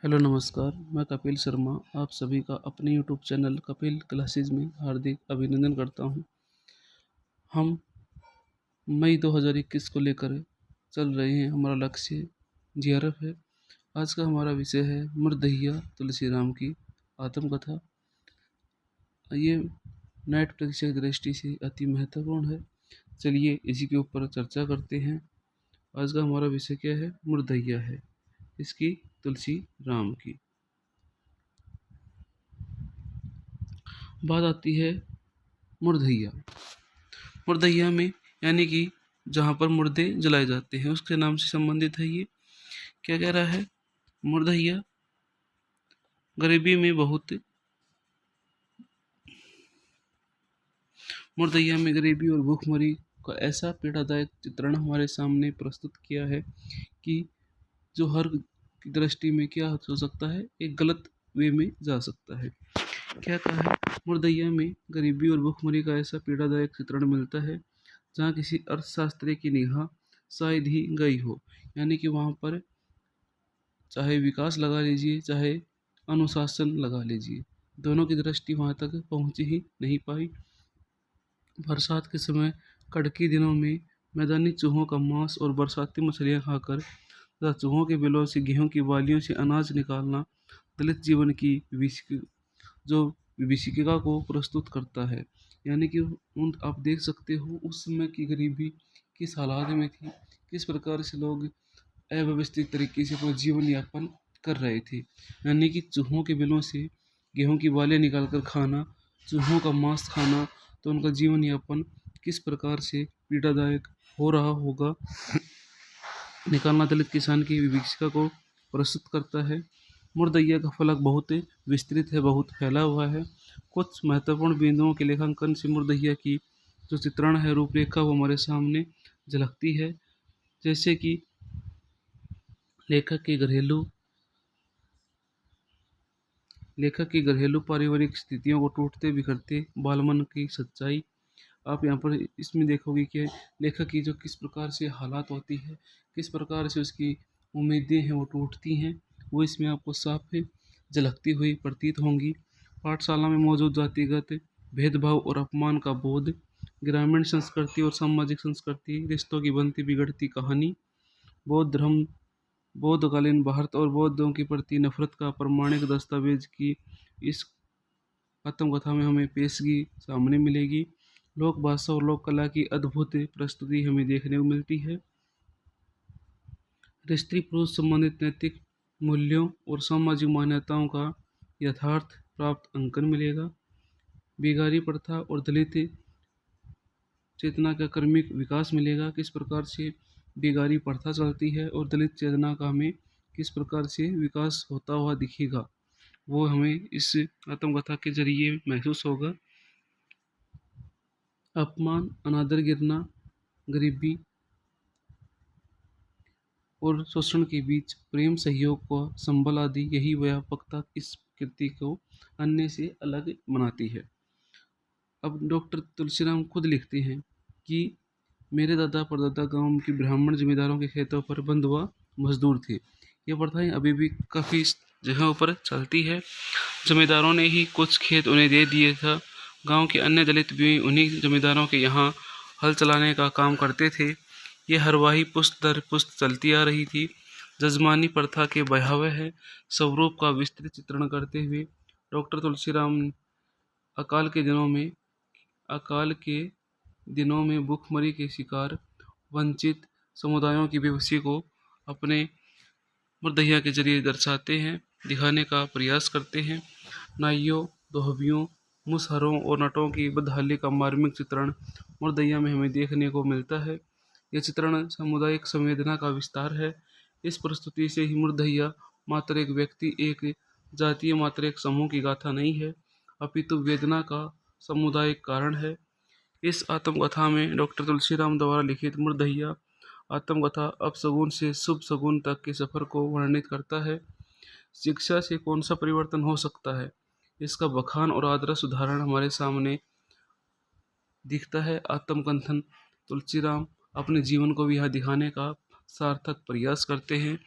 Hello नमस्कार, मैं कपिल शर्मा आप सभी का अपने यूट्यूब चैनल कपिल क्लासेस में हार्दिक अभिनंदन करता हूं। हम मई 2021 को लेकर चल रहे हैं। हमारा लक्ष्य जीआरएफ है। आज का हमारा विषय है मुर्दहिया तुलसीराम की आत्मकथा। ये नेट परीक्षा की दृष्टि से अति महत्वपूर्ण है। चलिए इसी के ऊपर चर्चा करते हैं। आज का हमारा विषय क्या है? मुर्दहिया है, इसकी तुलसी राम की। बात आती है मुर्दहिया। मुर्दहिया में यानी कि जहाँ पर मुर्दे जलाए जाते हैं उसके नाम से संबंधित है। ये क्या कह रहा है? मुर्दहिया गरीबी में बहुत मुर्दहिया में गरीबी और भूखमरी का ऐसा पीड़ादायक चित्रण हमारे सामने प्रस्तुत किया है कि जो हर की दृष्टि में क्या हो सकता है, एक गलत वे में जा सकता है। क्या कहा है? मुर्दहिया में गरीबी और भूखमरी का ऐसा पीड़ादायक चित्रण मिलता है जहाँ किसी अर्थशास्त्री की निगाह शायद ही गई हो। यानी कि वहाँ पर चाहे विकास लगा लीजिए, चाहे अनुशासन लगा लीजिए, दोनों की दृष्टि वहाँ तक पहुँच ही नहीं पाई। बरसात के समय कड़की दिनों में मैदानी चूहों का मांस और बरसाती मछलियाँ खाकर तथा चूहों के बिलों से गेहूं की बालियों से अनाज निकालना दलित जीवन की जो विभीषिका को प्रस्तुत करता है। यानी कि उन आप देख सकते हो उस समय की गरीबी किस हालात में थी, किस प्रकार से लोग अव्यवस्थित तरीके से अपना जीवन यापन कर रहे थे। यानी कि चूहों के बिलों से गेहूं की बालें निकाल कर खाना, चूहों का मांस खाना, तो उनका जीवन यापन किस प्रकार से पीड़ादायक हो रहा होगा, निकालना दलित किसान की विभीषिका को प्रस्तुत करता है। मुर्दहिया का फलक बहुत विस्तृत है, बहुत फैला हुआ है। कुछ महत्वपूर्ण बिंदुओं के लेखांकन से मुर्दहिया की जो चित्रण है, रूपरेखा, वो हमारे सामने झलकती है। जैसे कि लेखक की घरेलू पारिवारिक स्थितियों को टूटते बिखरते बालमन की सच्चाई आप यहाँ पर इसमें देखोगे कि लेखक की जो किस प्रकार से हालात होती है, किस प्रकार से उसकी उम्मीदें हैं वो टूटती हैं, वो इसमें आपको साफ झलकती हुई प्रतीत होंगी। पाठशाला में मौजूद जातिगत भेदभाव और अपमान का बोध, ग्रामीण संस्कृति और सामाजिक संस्कृति, रिश्तों की बनती बिगड़ती कहानी, बौद्ध धर्म, बौद्धकालीन भारत और बौद्धों के प्रति नफरत का प्रमाणिक दस्तावेज की इस आत्मकथा में हमें पेशगी सामने मिलेगी। लोक भाषा और लोक कला की अद्भुत प्रस्तुति हमें देखने को मिलती है। स्त्री पुरुष संबंधित नैतिक मूल्यों और सामाजिक मान्यताओं का यथार्थ प्राप्त अंकन मिलेगा। बेगारी प्रथा और दलित चेतना का कर्मिक विकास मिलेगा, किस प्रकार से बेगारी प्रथा चलती है और दलित चेतना का हमें किस प्रकार से विकास होता हुआ दिखेगा, वो हमें इस आत्मकथा के जरिए महसूस होगा। अपमान, अनादर, गिरना, गरीबी और शोषण के बीच प्रेम, सहयोग का संबल आदि, यही व्यापकता इस कृति को अन्य से अलग बनाती है। अब डॉक्टर तुलसीराम खुद लिखते हैं कि मेरे दादा परदादा गांव के ब्राह्मण जमींदारों के खेतों पर बंधुआ मजदूर थे। ये प्रथाएं अभी भी काफ़ी जगहों पर चलती है। जमींदारों ने ही कुछ खेत उन्हें दे दिए था। गांव के अन्य दलित भी उन्हीं जमींदारों के यहाँ हल चलाने का काम करते थे। ये हरवाही पुश्त दर पुश्त चलती आ रही थी। जजमानी प्रथा के भयावह स्वरूप का विस्तृत चित्रण करते हुए डॉक्टर तुलसीराम अकाल के दिनों में अकाल के दिनों में भूखमरी के शिकार वंचित समुदायों की बेबसी को अपने मुर्दहिया के जरिए दर्शाते हैं, दिखाने का प्रयास करते हैं। नाइयों, दोहबियों, मुसहरों और नटों की बदहाली का मार्मिक चित्रण मुर्दहिया में हमें देखने को मिलता है। यह चित्रण सामुदायिक संवेदना का विस्तार है। इस प्रस्तुति से ही मुर्दहिया मात्र एक व्यक्ति, एक जातीय, मात्र एक समूह की गाथा नहीं है, अपितु वेदना का सामुदायिक कारण है। इस आत्मकथा में डॉक्टर तुलसीराम द्वारा लिखित मुर्दहिया आत्मकथा अपशगुन से शुभ शगुन तक के सफर को वर्णित करता है। शिक्षा से कौन सा परिवर्तन हो सकता है, इसका बखान और आदर्श उदाहरण हमारे सामने दिखता है। आत्मकथन तुलसीराम अपने जीवन को भी यहाँ दिखाने का सार्थक प्रयास करते हैं।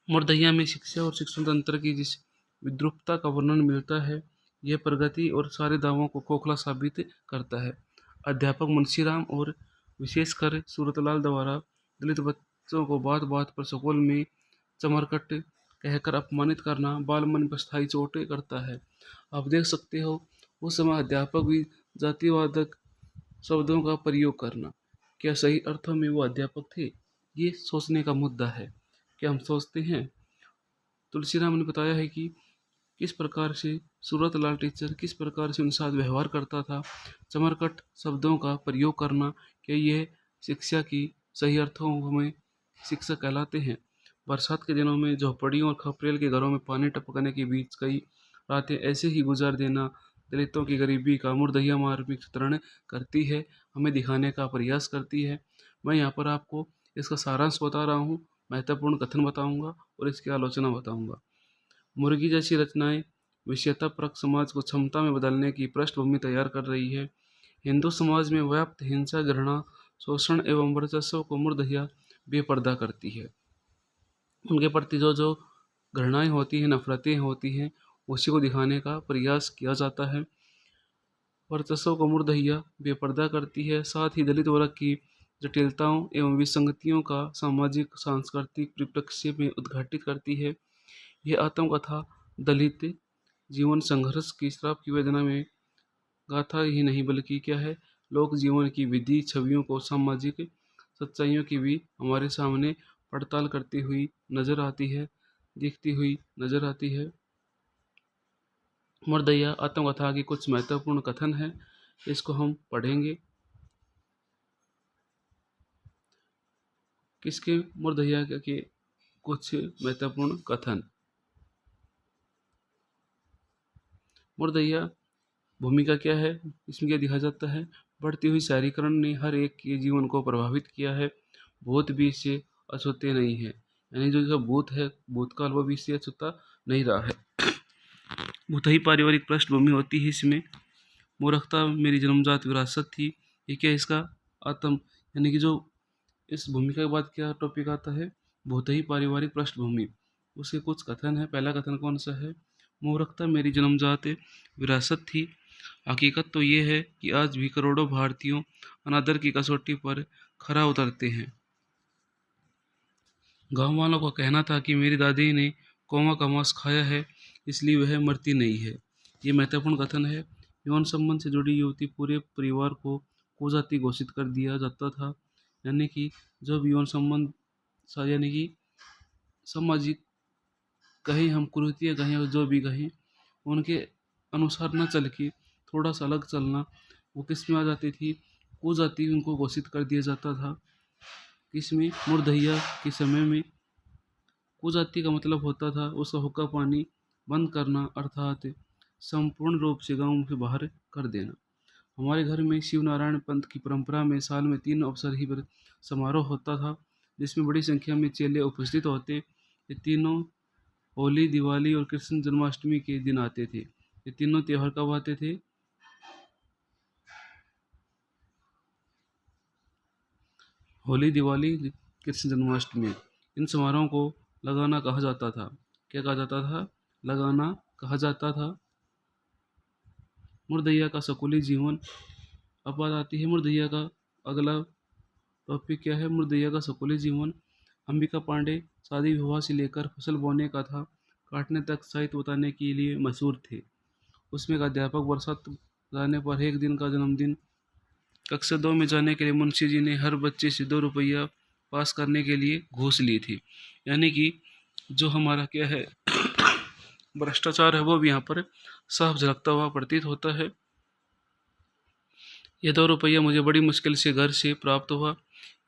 मुर्दहिया में शिक्षा और शिक्षण तंत्र की जिस विद्रूपता का वर्णन मिलता है, यह प्रगति और सारे दावों को खोखला साबित करता है। अध्यापक मुंशीराम और विशेषकर सूरतलाल द्वारा दलित बच्चों को बात बात पर स्कूल में चमरकट कहकर अपमानित करना बाल मन पर स्थायी चोट करता है। आप देख सकते हो, उस समय अध्यापक भी जातिवादक शब्दों का प्रयोग करना, क्या सही अर्थों में वो अध्यापक थे? ये सोचने का मुद्दा है। क्या हम सोचते हैं? तुलसीराम ने बताया है कि किस प्रकार से सूरतलाल टीचर किस प्रकार से उनके साथ व्यवहार करता था। चमरकट शब्दों का प्रयोग करना, क्या यह शिक्षा की सही अर्थों में शिक्षा कहलाते हैं? बरसात के दिनों में झोपड़ियों और खपरेल के घरों में पानी टपकने के बीच कई रातें ऐसे ही गुजार देना दलितों की गरीबी का मुर्दहिया मार्मिक चित्रण करती है, हमें दिखाने का प्रयास करती है। मैं यहाँ पर आपको इसका सारांश बता रहा हूँ, महत्वपूर्ण कथन बताऊंगा और इसकी आलोचना बताऊंगा। मुर्गी जैसी रचनाएं विषयतापरक समाज को क्षमता में बदलने की पृष्ठभूमि तैयार कर रही है। हिंदू समाज में व्याप्त हिंसा, घृणा, शोषण एवं वर्चस्व को मुर्दहिया बेपर्दा करती है। उनके प्रति जो जो घृणाएं होती हैं, नफरतें होती हैं, उसी को दिखाने का प्रयास किया जाता है। वर्चस्व को मुर्दहिया बेपर्दा करती है, साथ ही दलित वर्ग की जटिलताओं एवं विसंगतियों का सामाजिक सांस्कृतिक परिप्रेक्ष्य में उद्घाटित करती है। यह आत्मकथा दलित जीवन संघर्ष की श्राप की वेदना में गाथा ही नहीं बल्कि क्या है, लोक जीवन की विधि छवियों को सामाजिक सच्चाइयों की भी हमारे सामने पड़ताल करती हुई नजर आती है, दिखती हुई नजर आती है। मुर्दइया आत्मकथा की कुछ महत्वपूर्ण कथन है, इसको हम पढ़ेंगे। किसके? मुर्दइया के कुछ महत्वपूर्ण कथन। मुर्दइया भूमिका क्या है, इसमें क्या दिखा जाता है? बढ़ती हुई शहरीकरण ने हर एक के जीवन को प्रभावित किया है। भूत भी इससे अछूते नहीं है, यानी जो इसका भूत है, भूतकाल, वो भी इससे अछूता नहीं रहा है। भूत ही पारिवारिक पृष्ठभूमि होती है इसमें। मूर्खता मेरी जन्मजात विरासत थी, ये क्या इसका आत्म, यानी कि जो इस भूमिका के बाद क्या टॉपिक आता है? भूत ही पारिवारिक पृष्ठभूमि। उसके कुछ कथन है। पहला कथन कौन सा है? मूर्खता मेरी जन्मजात विरासत थी। हकीकत तो ये है कि आज भी करोड़ों भारतीयों अनादर की कसौटी पर खरा उतरते हैं। गांव वालों का कहना था कि मेरी दादी ने कौवा का मांस खाया है, इसलिए वह मरती नहीं है। ये महत्वपूर्ण कथन है। यौन संबंध से जुड़ी युवती पूरे परिवार को कुजाति घोषित कर दिया जाता था, यानी कि जब यौन संबंध यानी कि सामाजिक कहें, हम कुरीतियाँ कहें और जो भी कहें, उनके अनुसार न चल के थोड़ा सा अलग चलना, वो किस में आ जाती थी? कुजाति उनको घोषित कर दिया जाता था। किसमें? मुर्दहिया के समय में। कुजाति का मतलब होता था उसका हुक्का पानी बंद करना, अर्थात संपूर्ण रूप से गांव से बाहर कर देना। हमारे घर में शिव नारायण पंथ की परंपरा में साल में 3 अवसर ही पर समारोह होता था, जिसमें बड़ी संख्या में चेले उपस्थित होते। ये तीनों होली, दिवाली और कृष्ण जन्माष्टमी के दिन आते थे। ये तीनों त्योहार कब आते थे? होली, दिवाली, कृष्ण जन्माष्टमी। इन समारोहों को लगाना कहा जाता था। क्या कहा जाता था? लगाना कहा जाता था। मुर्दइया का स्कूली जीवन। अब बात आती है मुर्दइया का अगला टॉपिक क्या है? मुर्दइया का स्कूली जीवन। अंबिका पांडे शादी विवाह से लेकर फसल बोने का था काटने तक साहित्य बताने के लिए मशहूर थे। उसमें एक अध्यापक बरसात जाने पर एक दिन का जन्मदिन कक्षा 2 में जाने के लिए मुंशी जी ने हर बच्चे से 2 रुपया पास करने के लिए घूस ली थी। यानी कि जो हमारा क्या है, भ्रष्टाचार है, वो भी यहाँ पर साफ झलकता हुआ प्रतीत होता है। यह 2 रुपया मुझे बड़ी मुश्किल से घर से प्राप्त हुआ।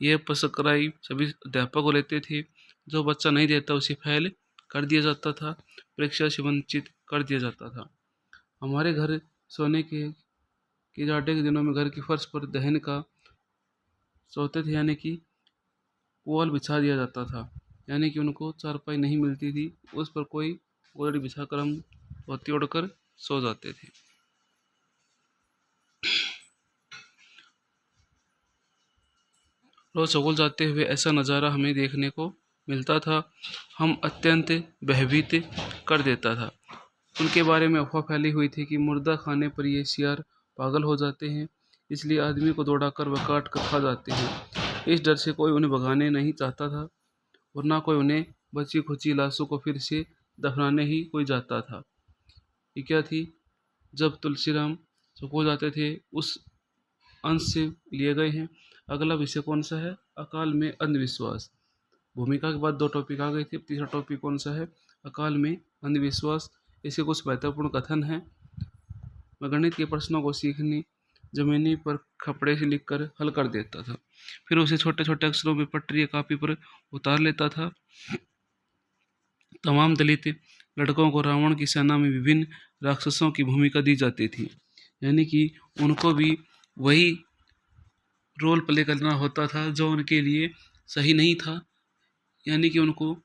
यह पसकराई सभी अध्यापक को लेते थे। जो बच्चा नहीं देता उसे फेल कर दिया जाता था, परीक्षा से वंचित कर दिया जाता था। हमारे घर सोने के जाड़े के दिनों में घर की फर्श पर दहन का सोते थे, यानी कि पुआल बिछा दिया जाता था, यानी कि उनको चारपाई नहीं मिलती थी, उस पर कोई ओढ़ी बिछाकर हम धोती ओढ़कर सो जाते थे। रोज स्कूल जाते हुए ऐसा नज़ारा हमें देखने को मिलता था हम अत्यंत भयभीत कर देता था। उनके बारे में अफवाह फैली हुई थी कि मुर्दा खाने पर ये सियार पागल हो जाते हैं, इसलिए आदमी को दौड़ाकर व काट कर खा जाते हैं। इस डर से कोई उन्हें भगाने नहीं चाहता था और ना कोई उन्हें बची खुची लाशों को फिर से दफनाने ही कोई जाता था। ये क्या थी? जब तुलसीराम स्कूल जाते थे उस अंश से लिए गए हैं। अगला विषय कौन सा है? अकाल में अंधविश्वास। भूमिका के बाद दो टॉपिक आ गए थे, तीसरा टॉपिक कौन सा है? अकाल में अंधविश्वास। इसके कुछ महत्वपूर्ण कथन हैं। मैं गणित के प्रश्नों को सीखने जमीनी पर खपड़े से लिखकर हल कर देता था, फिर उसे छोटे छोटे अक्षरों में पटरी या कापी पर उतार लेता था। तमाम दलित लड़कों को रावण की सेना में विभिन्न राक्षसों की भूमिका दी जाती थी, यानी कि उनको भी वही रोल प्ले करना होता था जो उनके लिए सही नहीं था, यानी कि उनको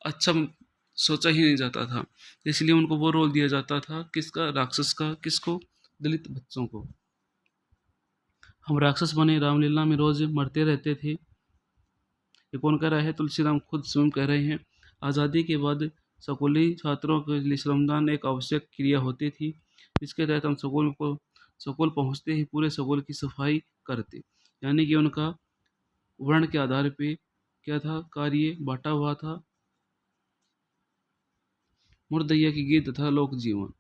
अच्छा सोचा ही नहीं जाता था, इसलिए उनको वो रोल दिया जाता था। किसका? राक्षस का। किसको? दलित बच्चों को। हम राक्षस बने रामलीला में रोज मरते रहते थे। ये कौन कह रहा है? तुलसीराम खुद स्वयं कह रहे हैं। आज़ादी के बाद स्कूली छात्रों के लिए श्रमदान एक आवश्यक क्रिया होती थी, इसके तहत हम स्कूल पहुंचते ही पूरे स्कूल की सफाई करते, यानी कि उनका वर्ण के आधार पे क्या था? कार्य बांटा हुआ था। मुर्दैया की गीत तथा लोक जीवन।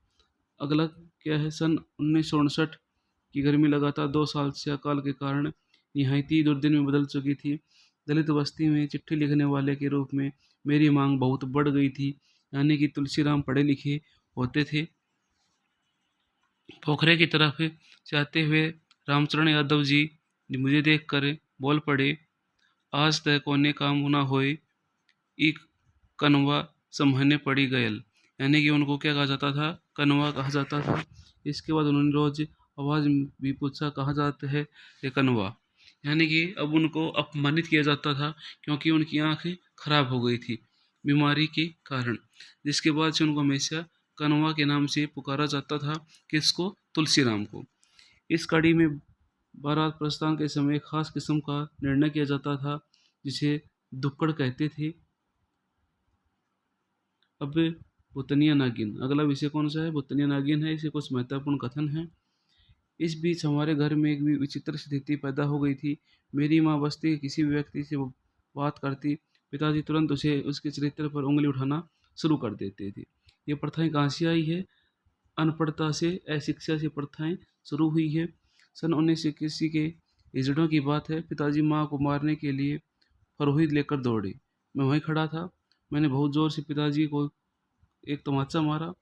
अगला क्या है? सन 1959 की गर्मी लगातार 2 साल से अकाल के कारण निहायती दुर्दिन में बदल चुकी थी। दलित बस्ती में चिट्ठी लिखने वाले के रूप में मेरी मांग बहुत बढ़ गई थी, यानी कि तुलसीराम पढ़े लिखे होते थे। पोखरे की तरफ से आते हुए रामचरण यादव जी मुझे देखकर बोल पड़े, आज तक कोने काम न होए, ई कनवा समहने पड़ी गयल, यानी कि उनको क्या कहा जाता था? कनवा कहा जाता था। इसके बाद उन्होंने रोज आवाज भी पूछा, कहा जाता है ये कनवा, यानी कि अब उनको अपमानित किया जाता था क्योंकि उनकी आंखें खराब हो गई थी बीमारी के कारण, जिसके बाद से उनको हमेशा कनवा के नाम से पुकारा जाता था। किसको? तुलसीराम को। इस कड़ी में बारात प्रस्थान के समय एक खास किस्म का निर्णय किया जाता था जिसे दुक्कड़ कहते थे। अब भूतनिया नागिन। अगला विषय कौन सा है? भूतनिया नागिन है। इसे कुछ महत्वपूर्ण कथन है। इस बीच हमारे घर में एक विचित्र स्थिति पैदा हो गई थी। मेरी माँ बस्ती के किसी भी व्यक्ति से बात करती, पिताजी तुरंत उसे उसके चरित्र पर उंगली उठाना शुरू कर देते थे। ये प्रथाएं कहाँ से आई है? अनपढ़ता से, अशिक्षा से प्रथाएं शुरू हुई है। सन 1981 के हिजड़ों की बात है। पिताजी माँ को मारने के लिए फरहुई लेकर दौड़े। मैं वहीं खड़ा था। मैंने बहुत जोर से पिताजी को एक तमाचा मारा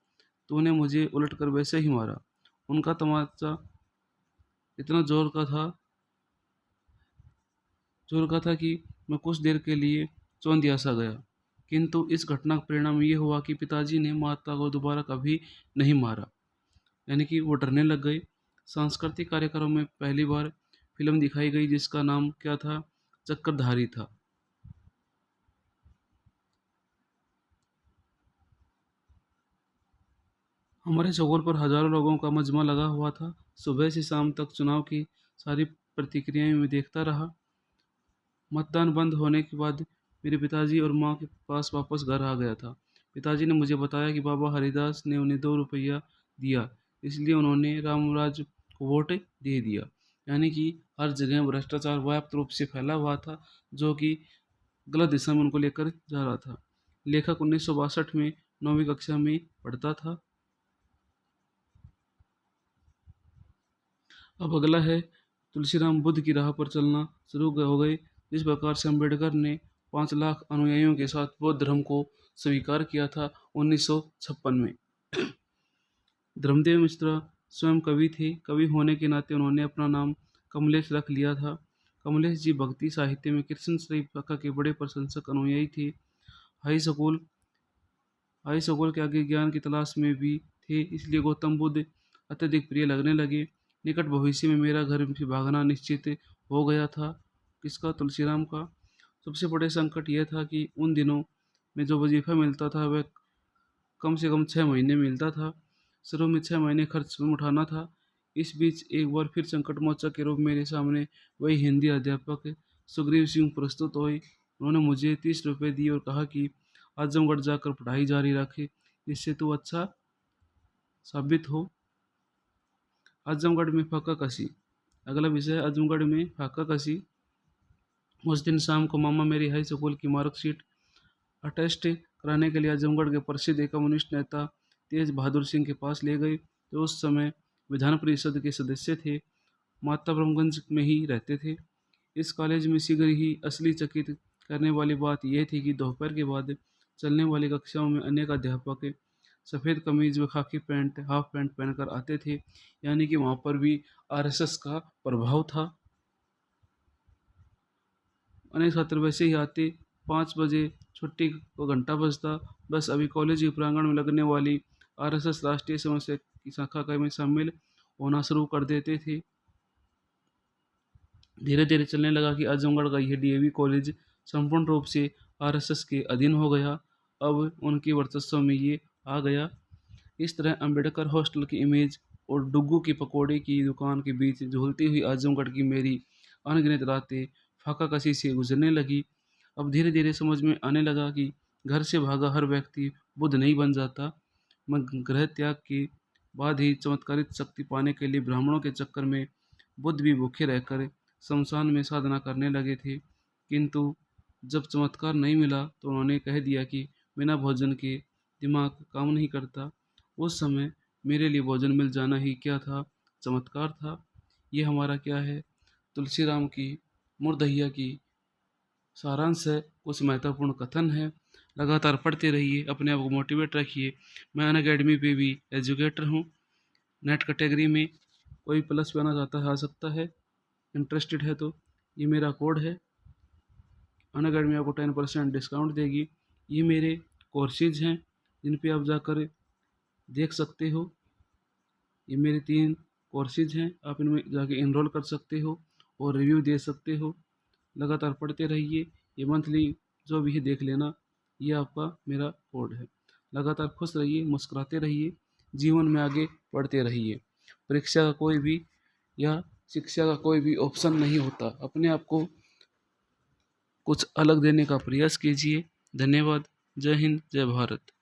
तो उन्हें मुझे उलटकर वैसे ही मारा। उनका तमाचा इतना जोर का था कि मैं कुछ देर के लिए चौंधिया सा गया, किंतु इस घटना का परिणाम ये हुआ कि पिताजी ने माता को दोबारा कभी नहीं मारा, यानी कि वो डरने लग गए। सांस्कृतिक कार्यक्रम में पहली बार फिल्म दिखाई गई जिसका नाम क्या था? चक्रधारी था। हमारे चौकोर पर हजारों लोगों का मजमा लगा हुआ था। सुबह से शाम तक चुनाव की सारी प्रतिक्रियाएं मैं देखता रहा। मतदान बंद होने के बाद मेरे पिताजी और माँ के पास वापस घर आ गया था। पिताजी ने मुझे बताया कि बाबा हरिदास ने उन्हें 2 रुपया दिया, इसलिए उन्होंने रामराज को वोट दे दिया, यानी कि हर जगह भ्रष्टाचार व्यापक रूप से फैला हुआ था जो कि गलत दिशा में उनको लेकर जा रहा था। लेखक 1962 में 9वीं कक्षा में पढ़ता था। अब अगला है तुलसीराम बुद्ध की राह पर चलना शुरू हो गए। जिस प्रकार से अम्बेडकर ने 5 लाख अनुयायियों के साथ बौद्ध धर्म को स्वीकार किया था 1956 में। धर्मदेव मिश्रा स्वयं कवि थे। कवि होने के नाते उन्होंने अपना नाम कमलेश रख लिया था। कमलेश जी भक्ति साहित्य में कृष्ण श्री काका के बड़े प्रशंसक अनुयायी थे। हाई स्कूल हाई स्कूल के आगे ज्ञान की तलाश में भी थे, इसलिए गौतम बुद्ध अत्यधिक प्रिय लगने लगे। निकट भविष्य में मेरा घर से भागना निश्चित हो गया था। किसका? तुलसीराम का। सबसे बड़े संकट यह था कि उन दिनों में जो वजीफा मिलता था वह कम से कम 6 महीने मिलता था। शुरू में 6 महीने खर्च स्वयं उठाना था। इस बीच एक बार फिर संकट मोचक के रूप में मेरे सामने वही हिंदी अध्यापक सुग्रीव सिंह प्रस्तुत हुए। उन्होंने मुझे 30 रुपये दिए और कहा कि आजमगढ़ जाकर पढ़ाई जारी रखे, इससे तू अच्छा साबित हो। आजमगढ़ में फाका कसी। अगला विषय है आजमगढ़ में फाका कसी। उस दिन शाम को मामा मेरी हाई स्कूल की मार्कशीट अटेस्ट कराने के लिए आजमगढ़ के प्रसिद्ध कम्युनिस्ट नेता तेज बहादुर सिंह के पास ले गए, जो उस समय विधान परिषद के सदस्य थे। माता ब्रह्मगंज में ही रहते थे। इस कॉलेज में शीघ्र ही असली चकित करने वाली बात यह थी कि दोपहर के बाद चलने वाली कक्षाओं में अनेक अध्यापक सफ़ेद कमीज व खाकी पैंट हाफ पैंट पहनकर आते थे, यानी कि वहाँ पर भी आरएसएस का प्रभाव था। अनेक छात्र वैसे ही आते। 5 बजे छुट्टी को घंटा बजता, बस अभी कॉलेज के प्रांगण में लगने वाली आरएसएस राष्ट्रीय समस्या की शाखा का में शामिल होना शुरू कर देते थे। धीरे धीरे चलने लगा कि आजमगढ़ का यह डीएवी कॉलेज संपूर्ण रूप से आरएसएस के अधीन हो गया। अब उनके वर्चस्व में ये आ गया। इस तरह अंबेडकर हॉस्टल की इमेज और डुग्गू की पकौड़े की दुकान के बीच झूलती हुई आजमगढ़ की मेरी अनगिनत रातें फाका कसी से गुजरने लगी। अब धीरे धीरे समझ में आने लगा कि घर से भागा हर व्यक्ति बुद्ध नहीं बन जाता। मैं गृह त्याग के बाद ही चमत्कारित शक्ति पाने के लिए ब्राह्मणों के चक्कर में बुद्ध भी भूखे रहकर शमशान में साधना करने लगे थे। किंतु जब चमत्कार नहीं मिला तो उन्होंने कह दिया कि बिना भोजन के दिमाग काम नहीं करता। उस समय मेरे लिए भोजन मिल जाना ही क्या था, चमत्कार था। ये हमारा क्या है, तुलसीराम की मुर्दहिया की सारांश है, कुछ महत्वपूर्ण कथन है। लगातार पढ़ते रहिए, अपने आप को मोटिवेट रखिए। मैं अनअकैडमी पे भी एजुकेटर हूँ। नेट कैटेगरी में कोई प्लस पे आना चाहता है आ सकता है, इंटरेस्टेड है तो। ये मेरा कोड है, अनअकैडमी आपको 10% डिस्काउंट देगी। ये मेरे कोर्सेज हैं जिन पे आप जाकर देख सकते हो। ये मेरे 3 कोर्सेज हैं, आप इनमें जाके इनरोल कर सकते हो और रिव्यू दे सकते हो। लगातार पढ़ते रहिए। ये मंथली जो भी है देख लेना, ये आपका मेरा कोड है। लगातार खुश रहिए, मुस्कुराते रहिए, जीवन में आगे बढ़ते रहिए। परीक्षा का कोई भी या शिक्षा का कोई भी ऑप्शन नहीं होता। अपने आप को कुछ अलग देने का प्रयास कीजिए। धन्यवाद। जय हिंद, जय भारत।